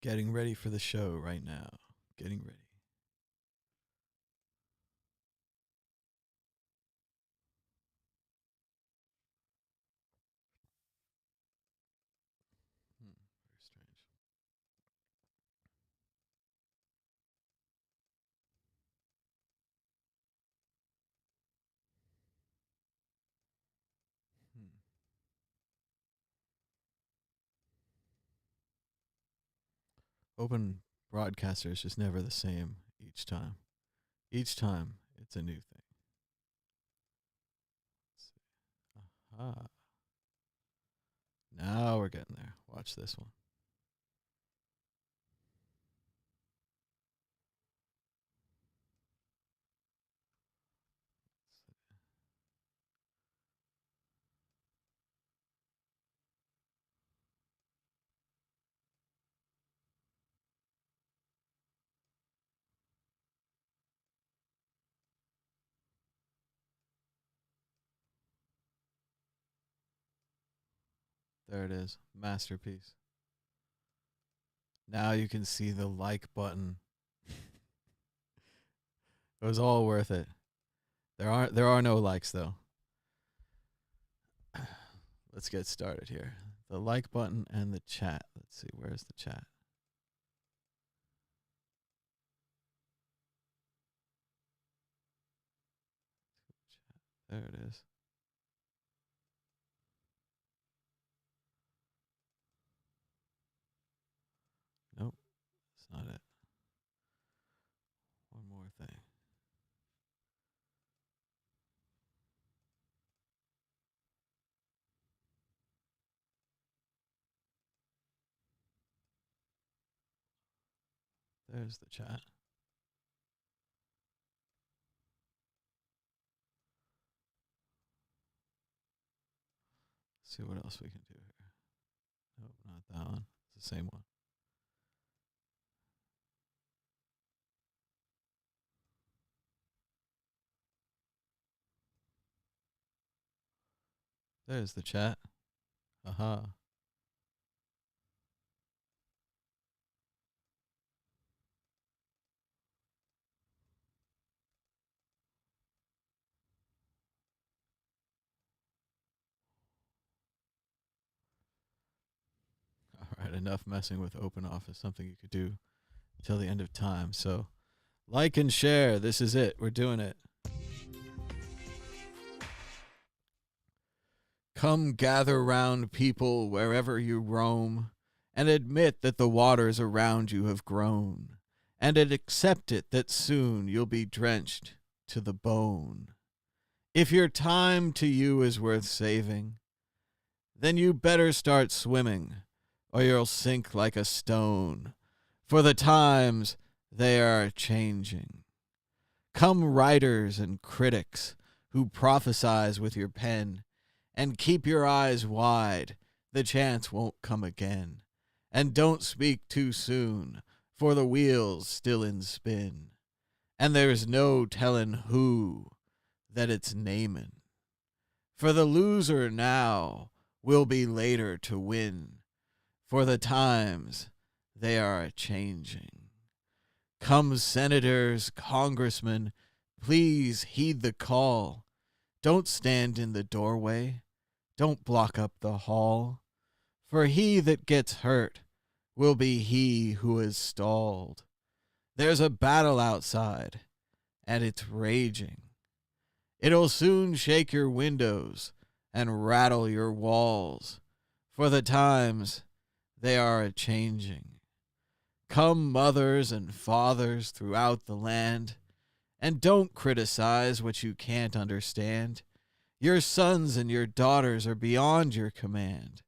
Getting ready for the show right now. Getting ready. Very strange. Hmm. Open broadcaster is just never the same each time. Each time, it's a new thing. Let's see. Aha. Now we're getting there. Watch this one. There it is. Masterpiece. Now you can see the like button. It was all worth it. There are no likes though. Let's get started here. The like button and the chat. Let's see, where's the chat? There it is. Nope, that's not it. One more thing. There's the chat. Let's see what else we can do here. Nope, not that one. It's the same one. There's the chat. Aha. All right, enough messing with Open Office. Something you could do until the end of time. So, like and share. This is it. We're doing it. Come gather round, people, wherever you roam, and admit that the waters around you have grown, and accept it that soon you'll be drenched to the bone. If your time to you is worth saving, then you better start swimming, or you'll sink like a stone, for the times they are changing. Come writers and critics who prophesize with your pen, and keep your eyes wide, the chance won't come again. And don't speak too soon, for the wheel's still in spin, and there's no tellin' who that it's namin'. For the loser now will be later to win, for the times they are a changing. Come senators, congressmen, please heed the call. Don't stand in the doorway. Don't block up the hall. For he that gets hurt will be he who is stalled. There's a battle outside, and it's raging. It'll soon shake your windows and rattle your walls, for the times they are a changing. Come mothers and fathers throughout the land, and don't criticize what you can't understand. Your sons and your daughters are beyond your command.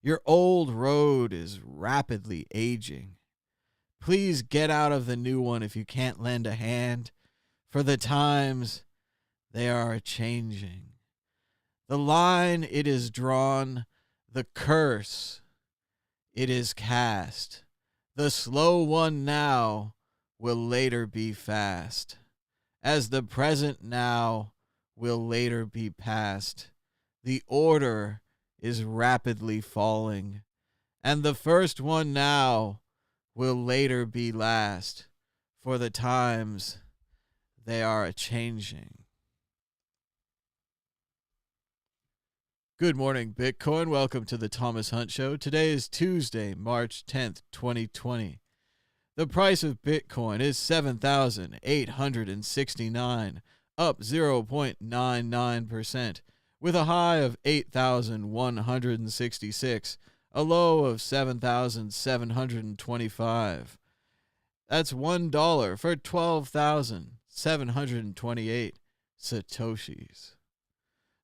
Your old road is rapidly aging. Please get out of the new one if you can't lend a hand, for the times they are a changing. The line it is drawn, the curse it is cast. The slow one now will later be fast, as the present now will later be past. The order is rapidly falling, and the first one now will later be last, for the times they are a-changing. Good morning, Bitcoin. Welcome to the Thomas Hunt Show. Today is Tuesday, March 10th, 2020. The price of Bitcoin is $7,869, up 0.99%, with a high of 8,166, a low of 7,725. That's $1 for 12,728 Satoshis.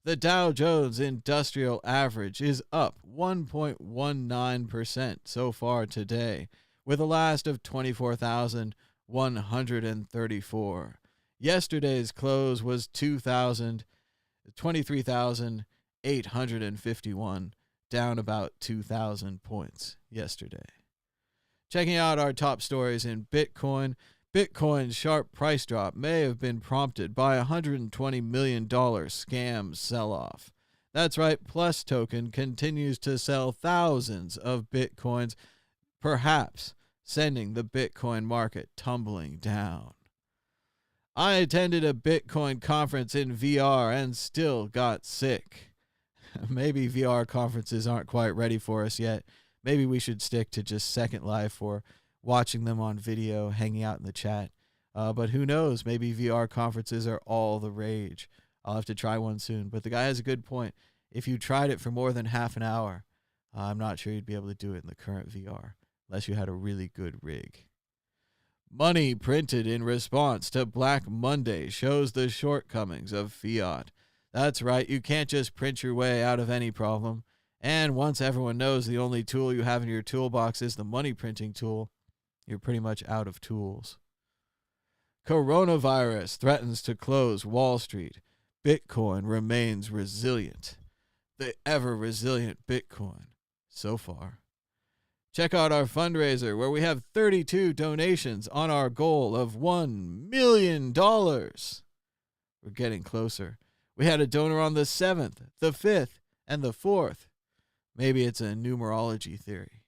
The Dow Jones Industrial Average is up 1.19% so far today, with a last of 24,134. Yesterday's close was 23,851, down about 2,000 points yesterday. Checking out our top stories in Bitcoin. Bitcoin's sharp price drop may have been prompted by a $120 million scam sell-off. That's right, Plus Token continues to sell thousands of Bitcoins, perhaps sending the Bitcoin market tumbling down. I attended a Bitcoin conference in VR and still got sick. Maybe VR conferences aren't quite ready for us yet. Maybe we should stick to just Second Life or watching them on video, hanging out in the chat. But who knows? Maybe VR conferences are all the rage. I'll have to try one soon. But the guy has a good point. If you tried it for more than half an hour, I'm not sure you'd be able to do it in the current VR, unless you had a really good rig. Money printed in response to Black Monday shows the shortcomings of fiat. That's right, you can't just print your way out of any problem. And once everyone knows the only tool you have in your toolbox is the money printing tool, you're pretty much out of tools. Coronavirus threatens to close Wall Street. Bitcoin remains resilient. The ever-resilient Bitcoin, so far. Check out our fundraiser, where we have 32 donations on our goal of $1 million. We're getting closer. We had a donor on the 7th, the 5th, and the 4th. Maybe it's a numerology theory.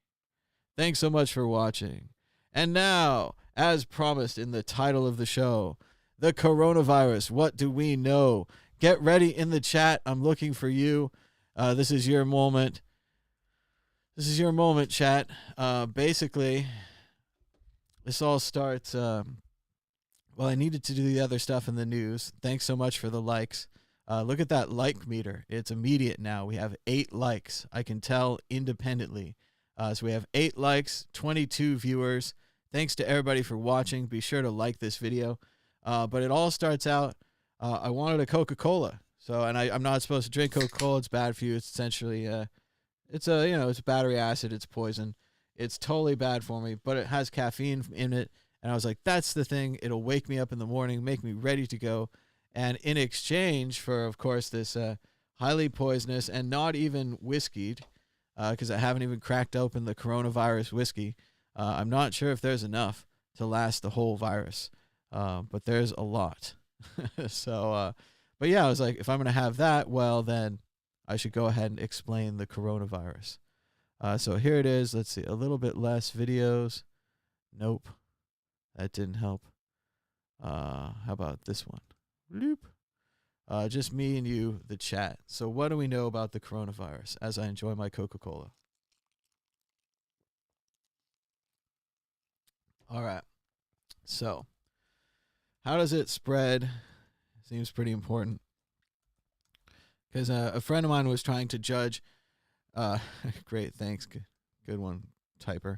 Thanks so much for watching. And now, as promised in the title of the show, the coronavirus, what do we know? Get ready in the chat. I'm looking for you. This is your moment. This is your moment, chat. Basically, this all starts... well, I needed to do the other stuff in the news. Thanks so much for the likes. Look at that like meter. It's immediate now. We have 8 likes. I can tell independently. So we have 8 likes, 22 viewers. Thanks to everybody for watching. Be sure to like this video. But it all starts out, I wanted a Coca-Cola. I'm not supposed to drink Coca-Cola. It's bad for you. It's essentially, it's battery acid. It's poison. It's totally bad for me, but it has caffeine in it. And I was like, that's the thing. It'll wake me up in the morning, make me ready to go. And in exchange for, of course, this highly poisonous and not even whiskeyed, because I haven't even cracked open the coronavirus whiskey. I'm not sure if there's enough to last the whole virus, but there's a lot. But yeah, I was like, if I'm going to have that, well, then I should go ahead and explain the coronavirus. So here it is. Let's see, a little bit less videos. Nope, that didn't help. How about this one? Bloop. Just me and you, the chat. So what do we know about the coronavirus as I enjoy my Coca-Cola? All right. So how does it spread? Seems pretty important. Because a friend of mine was trying to judge. Great, thanks. Good one, typer.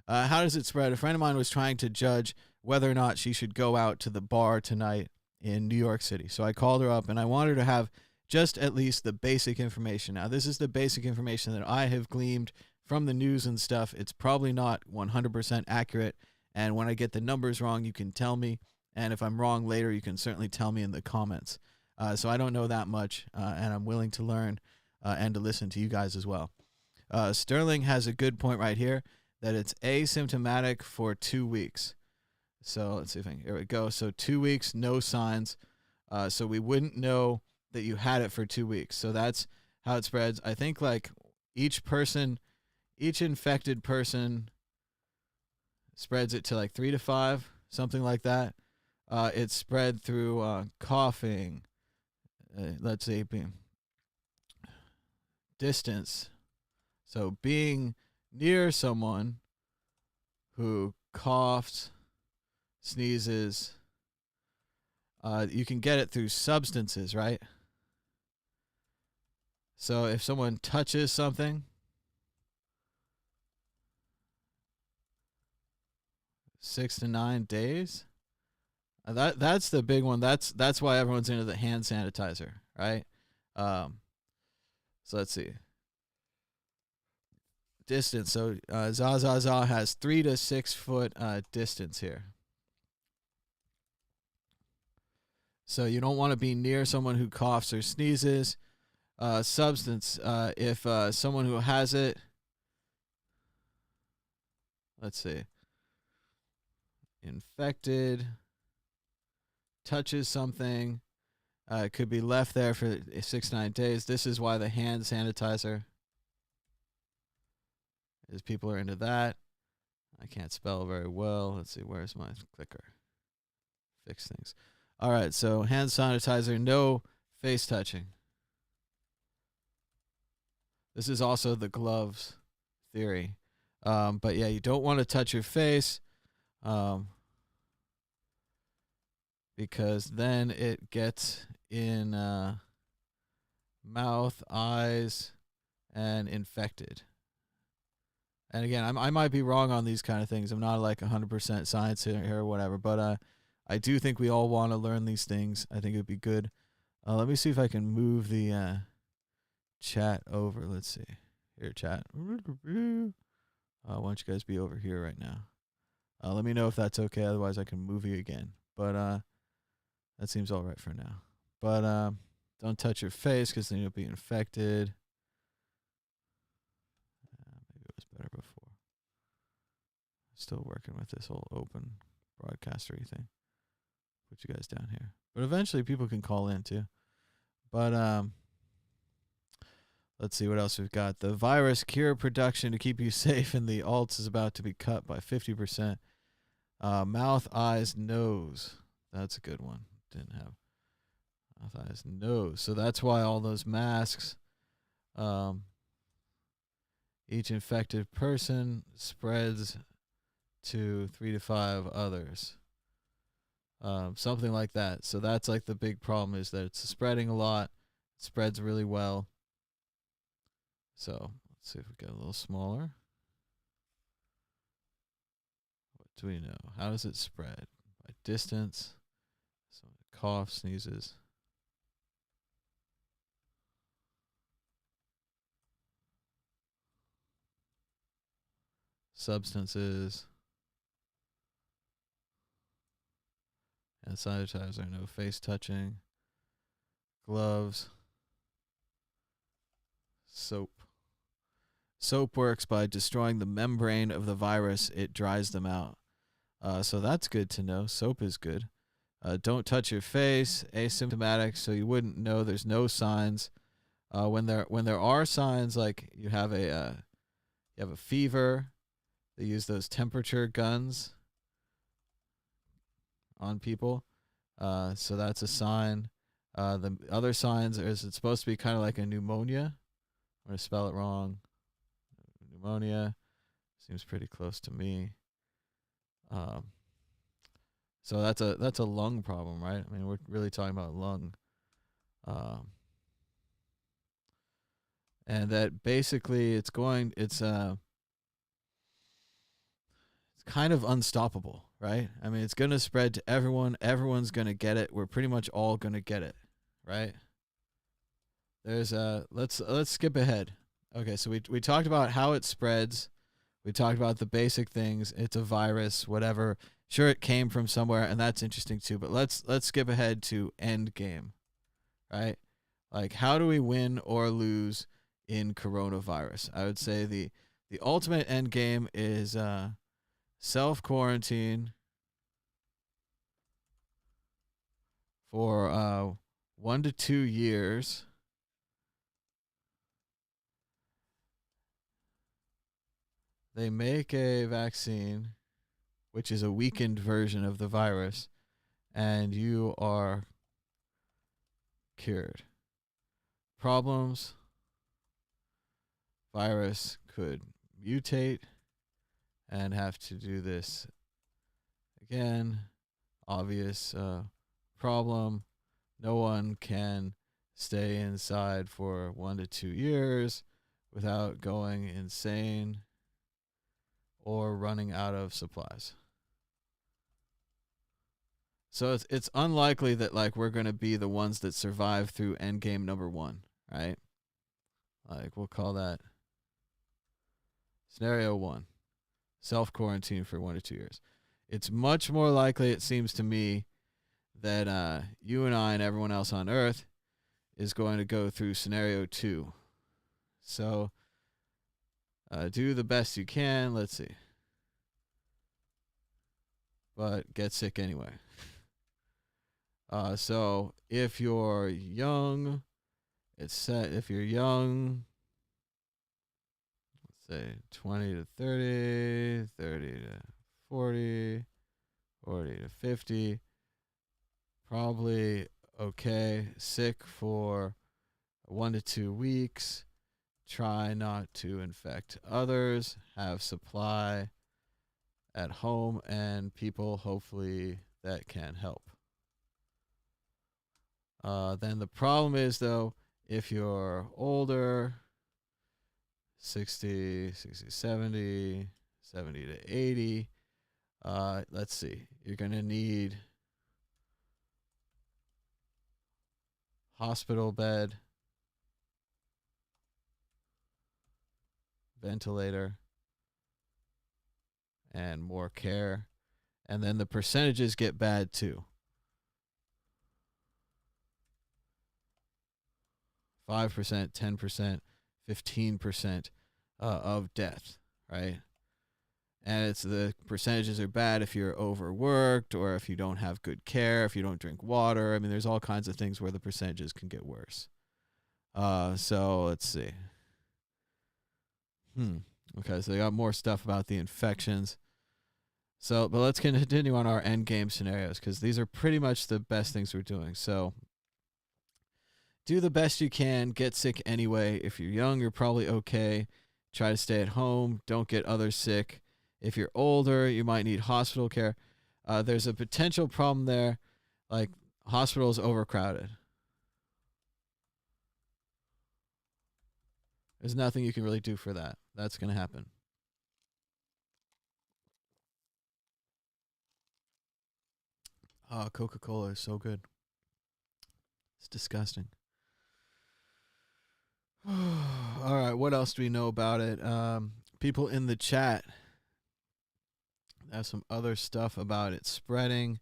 How does it spread? A friend of mine was trying to judge whether or not she should go out to the bar tonight in New York City. So I called her up and I wanted her to have just at least the basic information. Now, this is the basic information that I have gleaned from the news and stuff. It's probably not 100% accurate. And when I get the numbers wrong, you can tell me. And if I'm wrong later, you can certainly tell me in the comments. So I don't know that much, and I'm willing to learn and to listen to you guys as well. Sterling has a good point right here that it's asymptomatic for 2 weeks. So let's see if I can, here we go. So 2 weeks, no signs. So we wouldn't know that you had it for 2 weeks. So that's how it spreads. I think like each person, each infected person spreads it to like 3 to 5, something like that. It's spread through coughing, let's say distance. So being near someone who coughs, sneezes, you can get it through substances, right? So if someone touches something, 6 to 9 days. That's the big one. That's why everyone's into the hand sanitizer, right? Um, so let's see. Distance. So Zazaza has 3 to 6 foot distance here. So you don't want to be near someone who coughs or sneezes. Substance. If someone who has it, let's see, infected, touches something, it could be left there for 6 to 9 days. This is why the hand sanitizer is, people are into that. I can't spell very well. Let's see, where's my clicker? Fix things. All right, so hand sanitizer, no face touching. This is also the gloves theory. But yeah, you don't want to touch your face because then it gets in mouth, eyes, and infected. And again, I might be wrong on these kind of things. I'm not like 100% science here or whatever, but I do think we all want to learn these things. I think it would be good. Let me see if I can move the chat over. Let's see. Here, chat. Why don't you guys be over here right now? Let me know if that's okay. Otherwise, I can move you again. But that seems all right for now. But don't touch your face because then you'll be infected. Maybe it was better before. Still working with this whole open broadcastery thing. Put you guys down here. But eventually people can call in too. But let's see what else we've got. The virus cure production to keep you safe in the alts is about to be cut by 50%. Mouth, eyes, nose. That's a good one. Didn't have mouth, eyes, nose. So that's why all those masks, each infected person spreads to 3 to 5 others. Something like that. So that's like the big problem, is that it's spreading a lot. It spreads really well. So let's see if we get a little smaller. What do we know? How does it spread? By distance. So cough, sneezes. Substances. And sanitizer, no face touching. Gloves. Soap. Soap works by destroying the membrane of the virus. It dries them out. So that's good to know. Soap is good. Don't touch your face. Asymptomatic, so you wouldn't know. There's no signs. When there are signs, like you have a fever, they use those temperature guns on people. So that's a sign. The other signs is it's supposed to be kind of like a pneumonia. I'm going to spell it wrong. Pneumonia seems pretty close to me. So that's a lung problem, right? I mean, we're really talking about lung. And that basically it's kind of unstoppable, right? I mean, it's going to spread to everyone. Everyone's going to get it. We're pretty much all going to get it, right? There's let's skip ahead. Okay, so we talked about how it spreads. We talked about the basic things. It's a virus, whatever. Sure, it came from somewhere, and that's interesting too. But let's skip ahead to end game, right? Like, how do we win or lose in coronavirus? I would say the ultimate end game is self-quarantine for 1 to 2 years. they make a vaccine, which is a weakened version of the virus, and you are cured. Problems: virus could mutate and have to do this again. Obvious problem: no one can stay inside for 1 to 2 years without going insane or running out of supplies. So it's unlikely that like we're going to be the ones that survive through endgame number 1, right? Like we'll call that scenario 1. Self-quarantine for 1 to 2 years. It's much more likely, it seems to me, that you and I and everyone else on Earth is going to go through scenario 2. So do the best you can. Let's see. But get sick anyway. So if you're young, it's set. If you're young, let's say 20 to 30, 30 to 40, 40 to 50, probably okay. Sick for 1 to 2 weeks. Try not to infect others. Have supply at home and people, hopefully, that can help. Then the problem is, though, if you're older, 60, 70, 70 to 80, let's see, you're going to need hospital bed, ventilator, and more care. And then the percentages get bad too. 5%, 10%, 15% of death, right? And it's the percentages are bad if you're overworked or if you don't have good care, if you don't drink water. I mean, there's all kinds of things where the percentages can get worse. So let's see. Okay, so they got more stuff about the infections. So, but let's continue on our end game scenarios because these are pretty much the best things we're doing. So, do the best you can. Get sick anyway. If you're young, you're probably okay. Try to stay at home. Don't get others sick. If you're older, you might need hospital care. There's a potential problem there, like hospitals overcrowded. There's nothing you can really do for that. That's going to happen. Oh, Coca-Cola is so good. It's disgusting. All right, what else do we know about it? People in the chat have some other stuff about it spreading.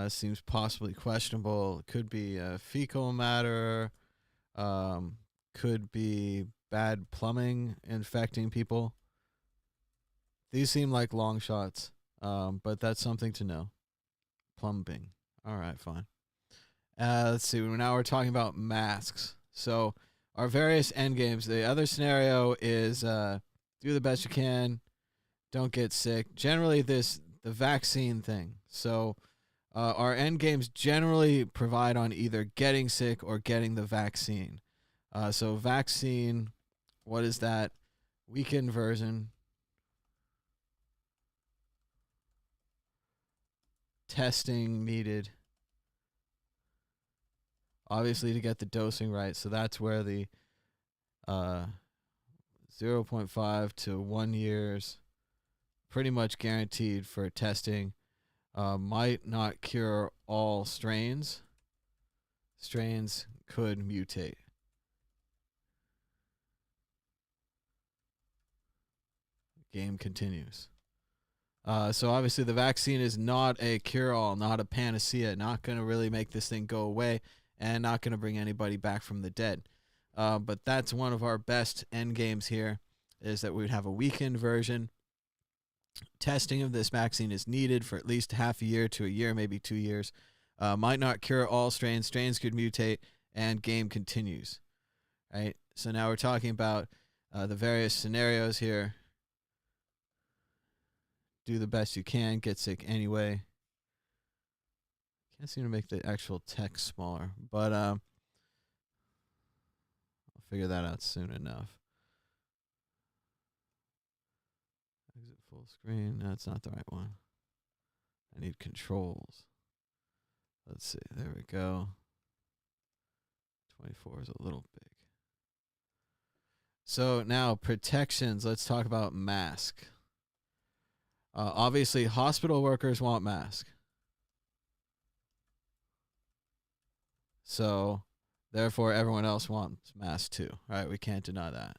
Seems possibly questionable. It could be fecal matter. Could be bad plumbing infecting people. These seem like long shots, but that's something to know. Plumbing. All right, fine. Let's see. Now we're talking about masks. So our various end games. The other scenario is do the best you can. Don't get sick. Generally, the vaccine thing. So our end games generally provide on either getting sick or getting the vaccine. So vaccine, what is that? Weakened version. Testing needed. Obviously to get the dosing right. So that's where the 0.5 to 1 years pretty much guaranteed for testing. Might not cure all strains. Strains could mutate. Game continues. So obviously the vaccine is not a cure-all, not a panacea, not going to really make this thing go away, and not going to bring anybody back from the dead. But that's one of our best end games here, is that we would have a weakened version. Testing of this vaccine is needed for at least half a year to a year, maybe 2 years. Might not cure all strains. Strains could mutate, and game continues. Right? So now we're talking about the various scenarios here. do the best you can. Get sick anyway. Can't seem to make the actual text smaller, but I'll figure that out soon enough. Exit full screen. That's not the right one. I need controls. Let's see. There we go. 24 is a little big. So now protections. Let's talk about mask. Obviously, hospital workers want mask. So, therefore, everyone else wants mask too. All right, we can't deny that.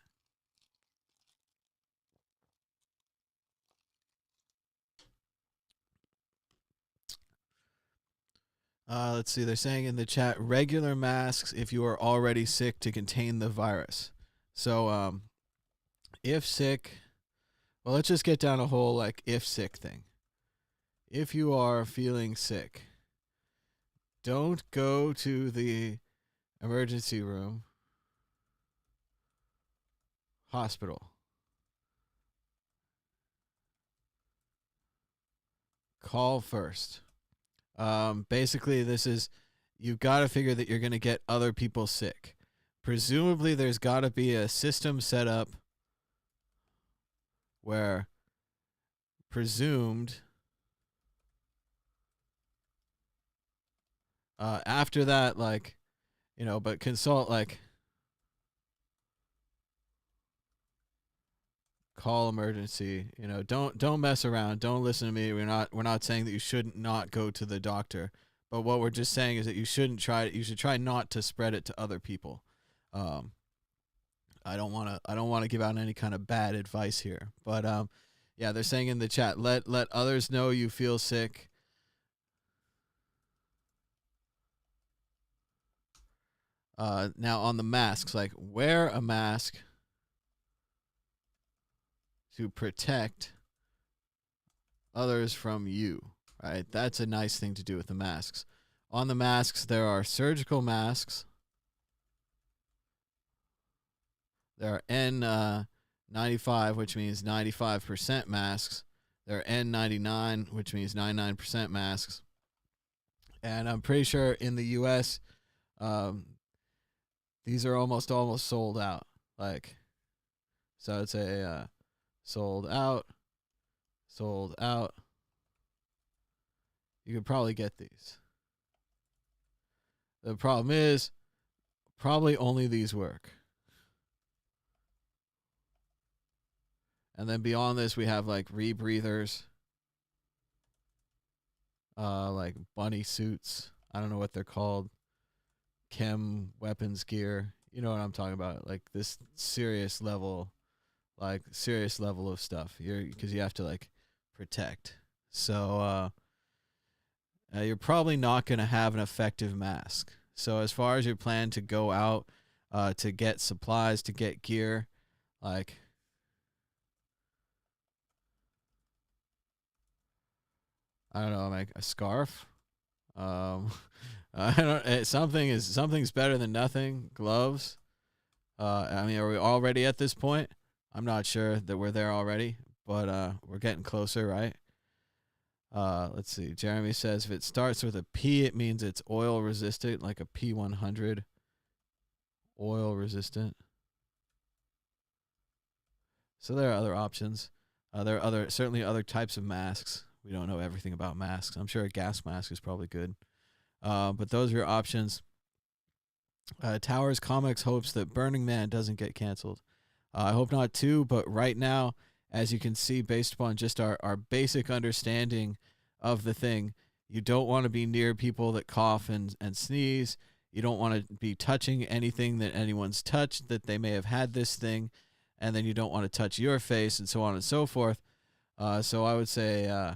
Let's see. They're saying in the chat, regular masks if you are already sick to contain the virus. So, if sick, well, let's just get down a whole like if sick thing. If you are feeling sick, don't go to the emergency room, hospital. Call first. Basically, this is you've got to figure that you're going to get other people sick. Presumably, there's got to be a system set up where presumed after that, like, but consult, like, call emergency. Don't mess around. Don't listen to me. We're not saying that you shouldn't not go to the doctor, but what we're just saying is that you shouldn't try it. You should try not to spread it to other people. I don't want to give out any kind of bad advice here, but yeah, they're saying in the chat, let others know you feel sick. Now on the masks, like, wear a mask to protect others from you, right? That's a nice thing to do with the masks. On the masks, there are surgical masks. There are N95, which means 95% masks. There are N99, which means 99% masks. And I'm pretty sure in the U.S., these are almost sold out. Like, so I'd say sold out. You could probably get these. The problem is, probably only these work. And then beyond this, we have like rebreathers, like bunny suits. I don't know what they're called. Chem weapons gear. You know what I'm talking about? Like this serious level of stuff. Because you have to like protect. So you're probably not going to have an effective mask. So as far as your plan to go out to get supplies, to get gear, like, I don't know, like a scarf. I don't. Something's better than nothing. Gloves. I mean, are we already at this point? I'm not sure that we're there already, but we're getting closer, right? Let's see. Jeremy says if it starts with a P, it means it's oil resistant, like a P100. Oil resistant. So there are other options. There are certainly other types of masks. We don't know everything about masks. I'm sure a gas mask is probably good. But those are your options. Towers Comics hopes that Burning Man doesn't get canceled. I hope not too, but right now, as you can see, based upon just our basic understanding of the thing, you don't want to be near people that cough and sneeze. You don't want to be touching anything that anyone's touched that they may have had this thing, and then you don't want to touch your face and so on and so forth. So I would say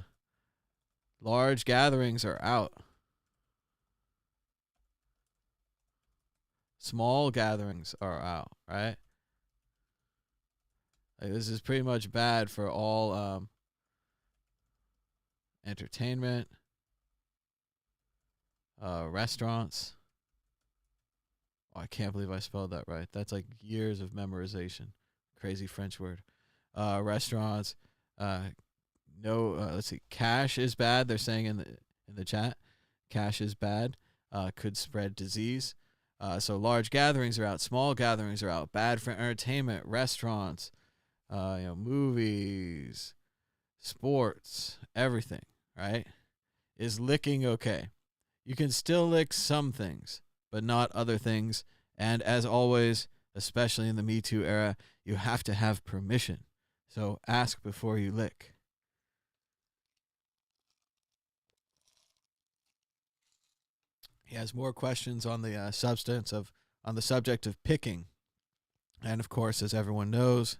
large gatherings are out. Small gatherings are out, right? Like, this is pretty much bad for all entertainment, restaurants. Oh, I can't believe I spelled that right. That's like years of memorization. Crazy French word. Restaurants, No, let's see. Cash is bad. They're saying in the chat, cash is bad. Could spread disease. So large gatherings are out. Small gatherings are out. Bad for entertainment, restaurants, movies, sports, everything. Right? Is licking okay? You can still lick some things, but not other things. And as always, especially in the Me Too era, you have to have permission. So ask before you lick. He has more questions on the on the subject of picking. And of course, as everyone knows,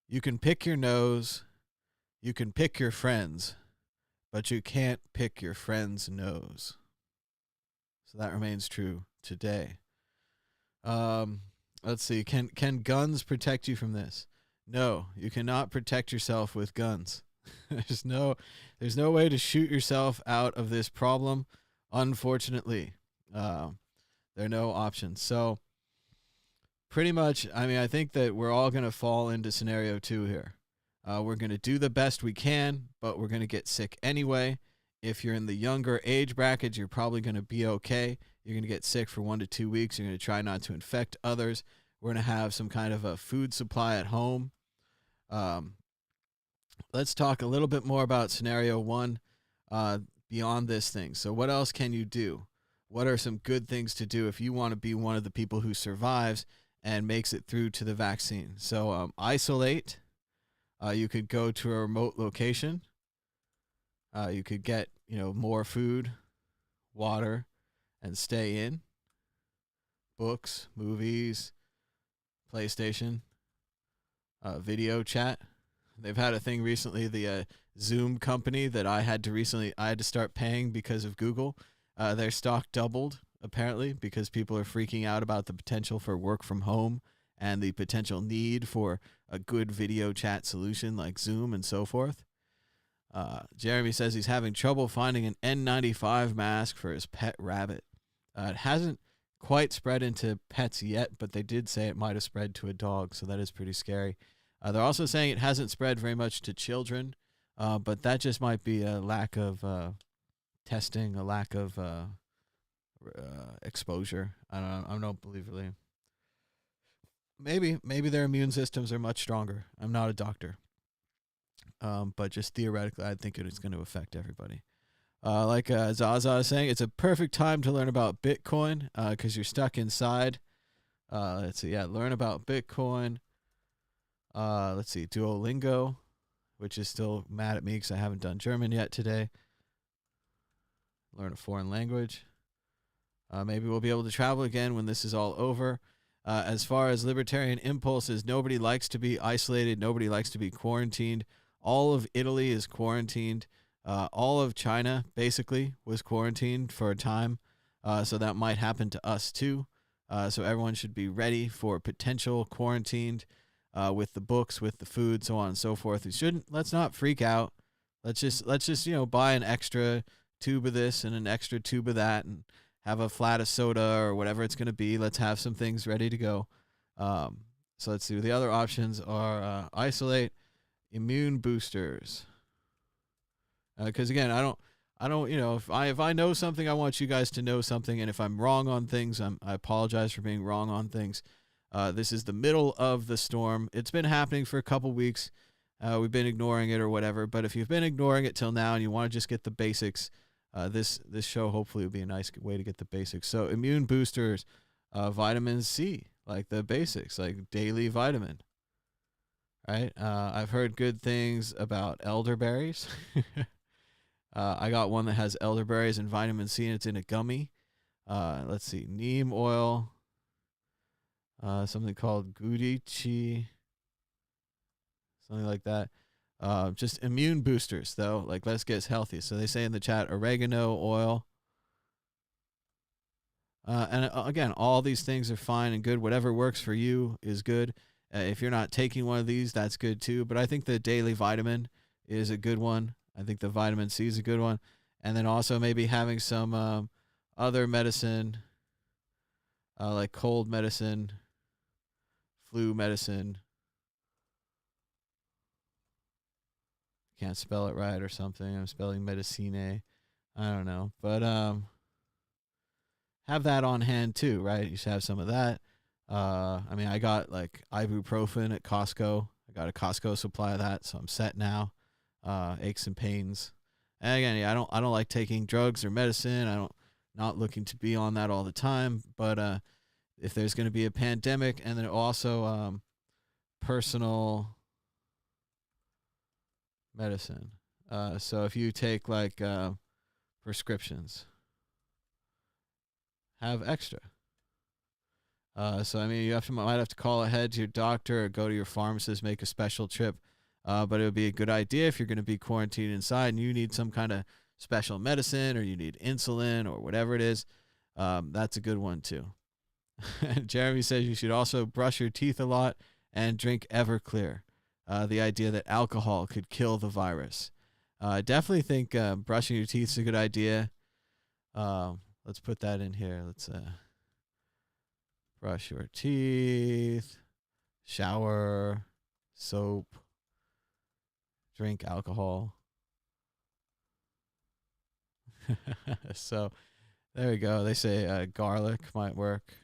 you can pick your nose, you can pick your friends, but you can't pick your friend's nose. So that remains true today. Let's see. Can guns protect you from this? No, you cannot protect yourself with guns. there's no way to shoot yourself out of this problem. Unfortunately, there are no options. So pretty much, I mean, I think that we're all going to fall into scenario 2 here. We're going to do the best we can, but we're going to get sick anyway. If you're in the younger age bracket, you're probably going to be okay. You're going to get sick for 1 to 2 weeks. You're going to try not to infect others. We're going to have some kind of a food supply at home. Let's talk a little bit more about scenario 1 beyond this thing. So what else can you do? What are some good things to do if you want to be one of the people who survives and makes it through to the vaccine? So isolate. You could go to a remote location. You could get, more food, water, and stay in. Books, movies, PlayStation, video chat. They've had a thing recently, the Zoom company that I had to start paying because of Google. Their stock doubled, apparently, because people are freaking out about the potential for work from home and the potential need for a good video chat solution like Zoom and so forth. Jeremy says he's having trouble finding an N95 mask for his pet rabbit. It hasn't quite spread into pets yet, but they did say it might have spread to a dog, so that is pretty scary. They're also saying it hasn't spread very much to children, but that just might be a lack of testing, a lack of exposure. I don't believe really. Maybe their immune systems are much stronger. I'm not a doctor. But just theoretically, I think it's going to affect everybody. Like Zaza is saying, it's a perfect time to learn about Bitcoin because you're stuck inside. Let's see, learn about Bitcoin. Let's see, Duolingo, which is still mad at me because I haven't done German yet today. Learn a foreign language. Maybe we'll be able to travel again when this is all over. As far as libertarian impulses, nobody likes to be isolated. Nobody likes to be quarantined. All of Italy is quarantined. All of China, basically, was quarantined for a time. So that might happen to us, too. So everyone should be ready for potential quarantined with the books, with the food, so on and so forth. Let's not freak out. Let's just buy an extra tube of this and an extra tube of that and have a flat of soda or whatever it's going to be. Let's have some things ready to go. So let's see. The other options are isolate, immune boosters. Because again, I don't. If I know something, I want you guys to know something. And if I'm wrong on things, I apologize for being wrong on things. This is the middle of the storm. It's been happening for a couple weeks. We've been ignoring it or whatever. But if you've been ignoring it till now and you want to just get the basics, this show hopefully will be a nice way to get the basics. So immune boosters, vitamin C, like the basics, like daily vitamin. Right? I've heard good things about elderberries. I got one that has elderberries and vitamin C, and it's in a gummy. Let's see, neem oil, something called gudichi, something like that. Just immune boosters, though. Like, let's get healthy. So they say in the chat, oregano oil. And again, all these things are fine and good. Whatever works for you is good. If you're not taking one of these, that's good too. But I think the daily vitamin is a good one. I think the vitamin C is a good one. And then also maybe having some other medicine, like cold medicine, flu medicine. can't spell it right or something. I'm spelling medicine. I don't know. But have that on hand too, right? You should have some of that. I mean, I got like ibuprofen at Costco. I got a Costco supply of that, so I'm set now. Aches and pains. And again, yeah, I don't like taking drugs or medicine. Not looking to be on that all the time. But if there's going to be a pandemic, and then also personal medicine. So if you take like prescriptions, have extra. So I mean, might have to call ahead to your doctor or go to your pharmacist, make a special trip. But it would be a good idea if you're going to be quarantined inside and you need some kind of special medicine or you need insulin or whatever it is. That's a good one too. Jeremy says you should also brush your teeth a lot and drink Everclear. The idea that alcohol could kill the virus. I definitely think brushing your teeth is a good idea. Let's put that in here. Let's brush your teeth, shower, soap, drink alcohol. So there we go. They say garlic might work.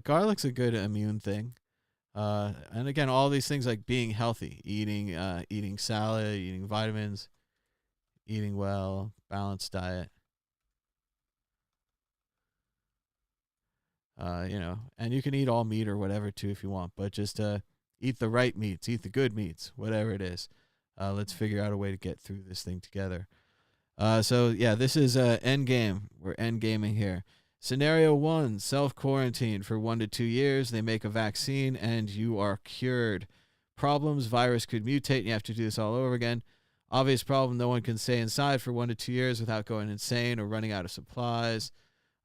Garlic's a good immune thing. And again, all these things like being healthy, eating salad, eating vitamins, eating well, balanced diet. And you can eat all meat or whatever too if you want, but just eat the right meats, eat the good meats, whatever it is. Let's figure out a way to get through this thing together. So yeah, this is Endgame. We're endgaming here. Scenario 1, self-quarantine for 1 to 2 years. They make a vaccine and you are cured. Problems, virus could mutate and you have to do this all over again. Obvious problem, no one can stay inside for 1 to 2 years without going insane or running out of supplies.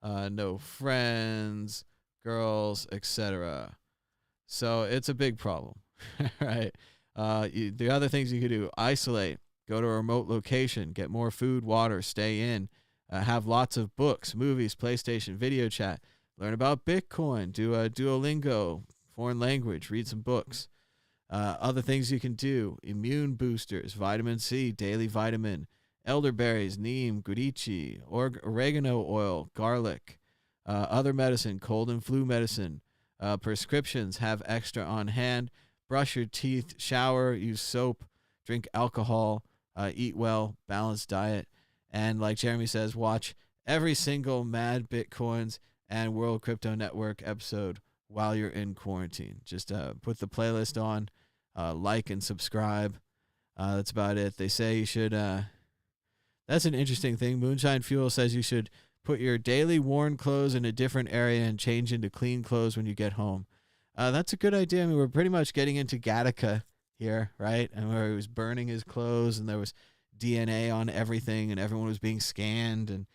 No friends, girls, etc. So it's a big problem, right? The other things you could do, isolate, go to a remote location, get more food, water, stay in. Have lots of books, movies, PlayStation, video chat. Learn about Bitcoin. Do a Duolingo, foreign language. Read some books. Other things you can do: immune boosters, vitamin C, daily vitamin, elderberries, neem, guarici, oregano oil, garlic. Other medicine, cold and flu medicine. Prescriptions, have extra on hand. Brush your teeth, shower, use soap, drink alcohol, eat well, balanced diet. And like Jeremy says, watch every single Mad Bitcoins and World Crypto Network episode while you're in quarantine. Just put the playlist on, like and subscribe. That's about it. They say you should... that's an interesting thing. Moonshine Fuel says you should put your daily worn clothes in a different area and change into clean clothes when you get home. That's a good idea. I mean, we're pretty much getting into Gattaca here, right? And where he was burning his clothes and there was DNA on everything and everyone was being scanned and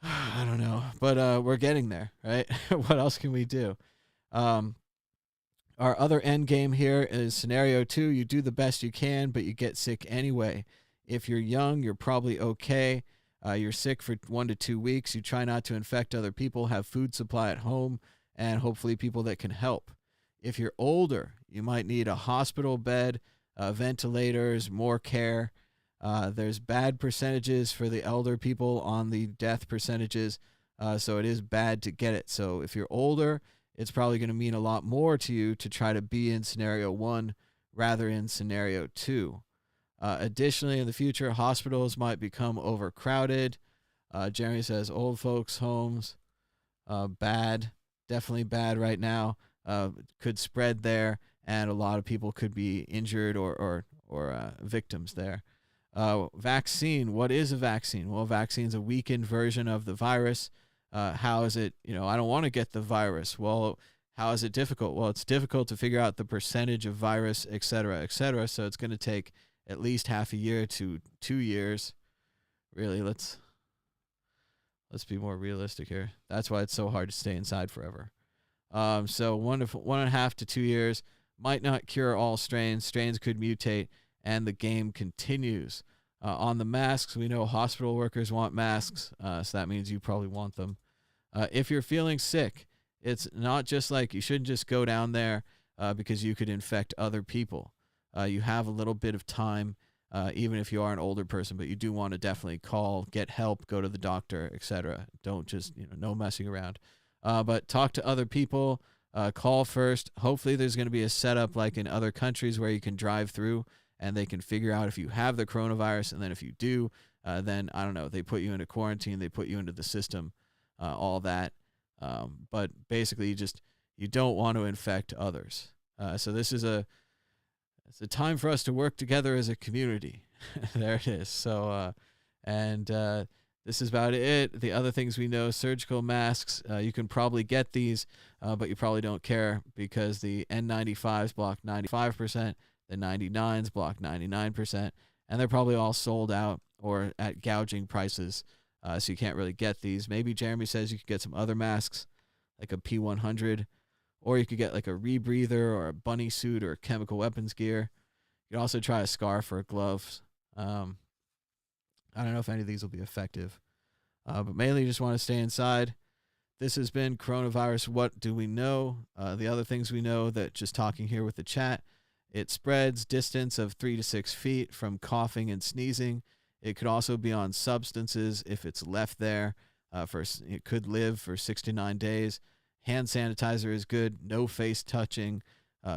I don't know, but we're getting there, right? What else can we do? Our other end game here is scenario 2. You do the best you can, but you get sick anyway. If you're young, you're probably okay. You're sick for 1 to 2 weeks. You try not to infect other people, have food supply at home, and hopefully people that can help. If you're older, you might need a hospital bed, ventilators, more care. There's bad percentages for the elder people on the death percentages, so it is bad to get it. So if you're older, it's probably going to mean a lot more to you to try to be in scenario 1 rather in scenario 2. Additionally, in the future, hospitals might become overcrowded. Jeremy says old folks' homes, bad, definitely bad right now. Could spread there, and a lot of people could be injured or victims there. Vaccine. What is a vaccine? Well, a vaccine is a weakened version of the virus. How is it? I don't want to get the virus. Well, how is it difficult? Well, it's difficult to figure out the percentage of virus, et cetera, et cetera. So it's going to take at least half a year to 2 years. Really, let's be more realistic here. That's why it's so hard to stay inside forever. So 1.5 to 2 years might not cure all strains. Strains could mutate, and the game continues. On the masks, we know hospital workers want masks, so that means you probably want them. If you're feeling sick, it's not just like you shouldn't just go down there because you could infect other people. You have a little bit of time. even if you are an older person, but you do want to definitely call, get help, go to the doctor, etc. Don't just, no messing around. But talk to other people, call first. Hopefully there's going to be a setup like in other countries where you can drive through and they can figure out if you have the coronavirus. And then if you do, then I don't know, they put you into quarantine, they put you into the system, all that. But basically you don't want to infect others. So it's a time for us to work together as a community. There it is. So, this is about it. The other things we know, surgical masks, you can probably get these, but you probably don't care because the N95s block 95%, the 99s block 99%, and they're probably all sold out or at gouging prices, so you can't really get these. Maybe Jeremy says you could get some other masks, like a P100, or you could get like a rebreather or a bunny suit or chemical weapons gear. You can also try a scarf or gloves. I don't know if any of these will be effective, but mainly you just want to stay inside. This has been Coronavirus. What do we know? The other things we know, that just talking here with the chat, it spreads distance of 3 to 6 feet from coughing and sneezing. It could also be on substances if it's left there. It could live for 69 days. Hand sanitizer is good. No face touching.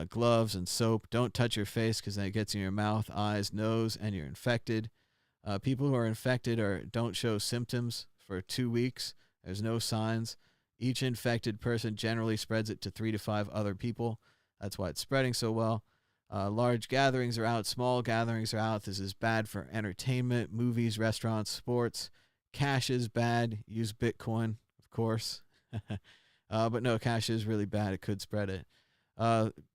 Gloves and soap. Don't touch your face because then it gets in your mouth, eyes, nose, and you're infected. People who are infected don't show symptoms for 2 weeks. There's no signs. Each infected person generally spreads it to 3 to 5 other people. That's why it's spreading so well. Large gatherings are out. Small gatherings are out. This is bad for entertainment, movies, restaurants, sports. Cash is bad. Use Bitcoin, of course. But no, cash is really bad. It could spread it.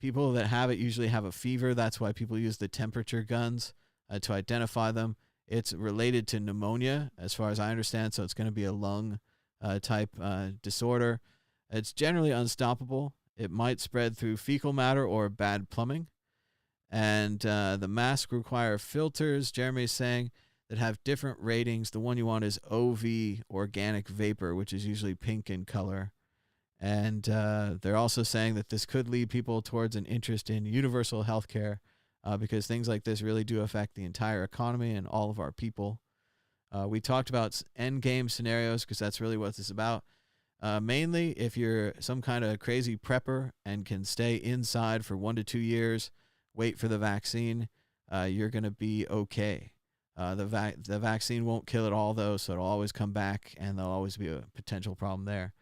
People that have it usually have a fever. That's why people use the temperature guns to identify them. It's related to pneumonia, as far as I understand, so it's going to be a lung type disorder. It's generally unstoppable. It might spread through fecal matter or bad plumbing. And the masks require filters, Jeremy's saying, that have different ratings. The one you want is OV, organic vapor, which is usually pink in color. And they're also saying that this could lead people towards an interest in universal health care because things like this really do affect the entire economy and all of our people. We talked about end game scenarios because that's really what this is about. Mainly, if you're some kind of crazy prepper and can stay inside for 1 to 2 years, wait for the vaccine, you're going to be okay. The vaccine won't kill it all, though, so it'll always come back, and there'll always be a potential problem there.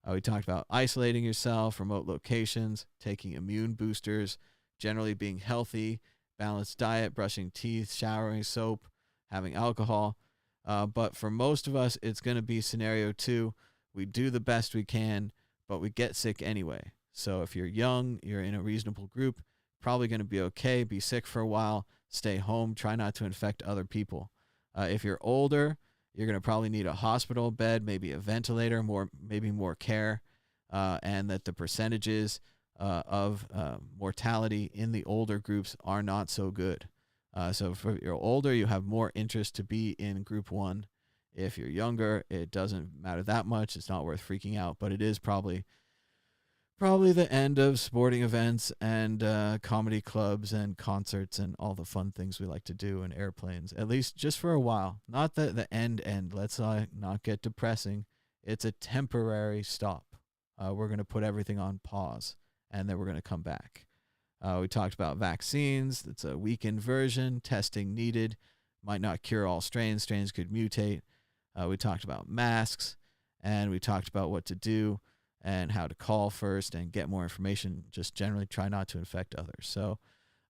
We talked about isolating yourself, remote locations, taking immune boosters, generally being healthy, balanced diet, brushing teeth, showering, soap, having alcohol. But for most of us, it's going to be scenario 2. We do the best we can, but we get sick anyway. So if you're young, you're in a reasonable group, probably going to be okay. Be sick for a while, stay home, try not to infect other people. If you're older, you're going to probably need a hospital bed, maybe a ventilator, maybe more care, and that the percentages of mortality in the older groups are not so good. So if you're older, you have more interest to be in group 1. If you're younger, it doesn't matter that much. It's not worth freaking out, but it is probably the end of sporting events and comedy clubs and concerts and all the fun things we like to do and airplanes, at least just for a while. Not the end. Let's not get depressing. It's a temporary stop. We're going to put everything on pause, and then we're going to come back. We talked about vaccines. It's a weakened version. Testing needed. Might not cure all strains. Strains could mutate. We talked about masks, and we talked about what to do and how to call first and get more information. Just generally try not to infect others. So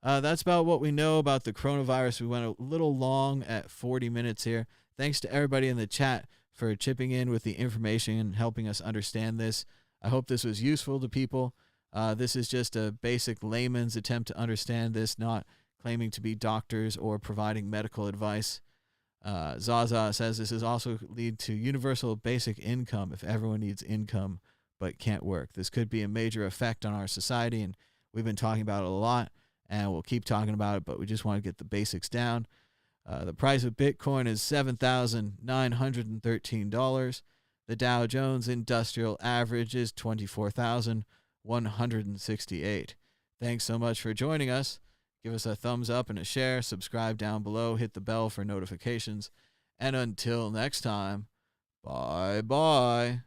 that's about what we know about the coronavirus. We went a little long at 40 minutes here. Thanks to everybody in the chat for chipping in with the information and helping us understand this. I hope this was useful to people. This is just a basic layman's attempt to understand this, not claiming to be doctors or providing medical advice. Zaza says this is also lead to universal basic income if everyone needs income but can't work. This could be a major effect on our society, and we've been talking about it a lot, and we'll keep talking about it, but we just want to get the basics down. The price of Bitcoin is $7,913. The Dow Jones Industrial Average is 24,168. Thanks so much for joining us. Give us a thumbs up and a share. Subscribe down below. Hit the bell for notifications. And until next time, bye-bye.